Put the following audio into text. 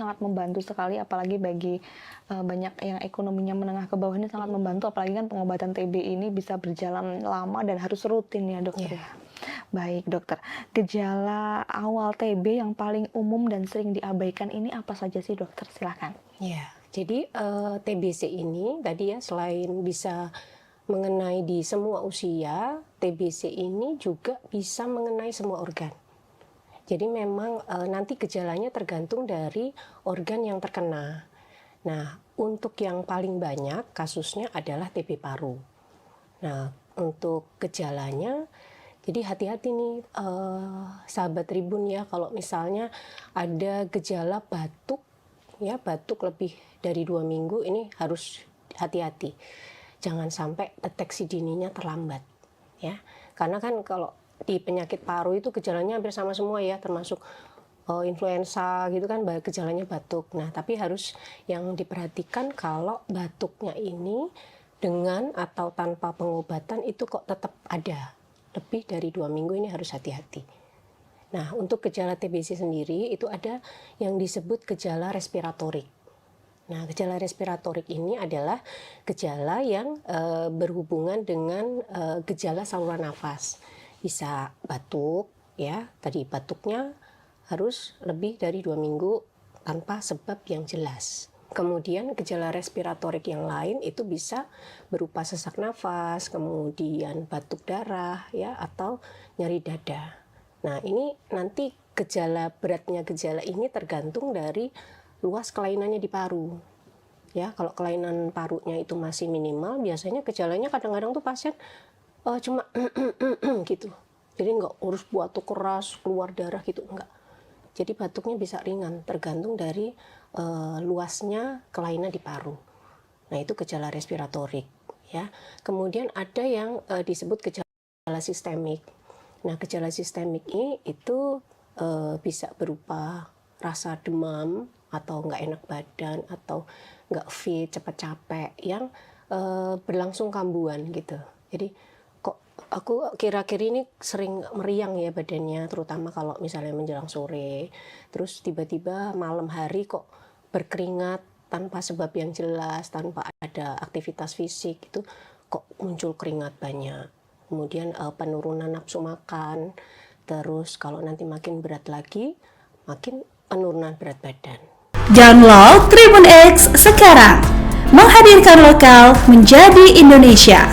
sangat membantu sekali, apalagi bagi banyak yang ekonominya menengah ke bawah ini sangat membantu, apalagi kan pengobatan TB ini bisa berjalan lama dan harus rutin ya dokter ya. Baik dokter, gejala awal TB yang paling umum dan sering diabaikan ini apa saja sih dokter? Silahkan. Ya, jadi TBC ini tadi ya selain bisa mengenai di semua usia, TBC ini juga bisa mengenai semua organ. Jadi memang nanti gejalanya tergantung dari organ yang terkena. Nah, untuk yang paling banyak kasusnya adalah TB paru. Nah, untuk gejalanya, jadi hati-hati nih sahabat Tribun ya, kalau misalnya ada gejala batuk, ya batuk lebih dari 2 minggu, ini harus hati-hati. Jangan sampai deteksi dininya terlambat, ya. Karena kan kalau di penyakit paru itu gejalanya hampir sama semua ya, termasuk influenza gitu kan, gejalanya batuk. Nah, tapi harus yang diperhatikan kalau batuknya ini dengan atau tanpa pengobatan itu kok tetap ada. Lebih dari 2 minggu ini harus hati-hati. Nah, untuk gejala TBC sendiri itu ada yang disebut gejala respiratorik. Nah, gejala respiratorik ini adalah gejala yang berhubungan dengan gejala saluran nafas. Bisa batuk, ya, tadi batuknya harus lebih dari 2 minggu tanpa sebab yang jelas. Kemudian gejala respiratorik yang lain itu bisa berupa sesak nafas, kemudian batuk darah, ya, atau nyeri dada. Nah, ini nanti beratnya gejala ini tergantung dari luas kelainannya di paru. Ya, kalau kelainan parunya itu masih minimal, biasanya gejalanya kadang-kadang tuh pasien cuma gitu. Jadi nggak harus batuk keras, keluar darah gitu, enggak. Jadi batuknya bisa ringan, tergantung dari luasnya kelainan di paru. Nah, itu gejala respiratorik, ya. Kemudian ada yang disebut gejala sistemik. Nah, gejala sistemik ini itu bisa berupa rasa demam atau nggak enak badan atau nggak fit, cepat capek yang berlangsung kambuhan gitu. Jadi kok aku kira-kira ini sering meriang ya badannya, terutama kalau misalnya menjelang sore, terus tiba-tiba malam hari kok berkeringat tanpa sebab yang jelas, tanpa ada aktivitas fisik, itu kok muncul keringat banyak. Kemudian penurunan nafsu makan, terus kalau nanti makin berat lagi, makin penurunan berat badan. Download Tribun X sekarang, menghadirkan lokal menjadi Indonesia.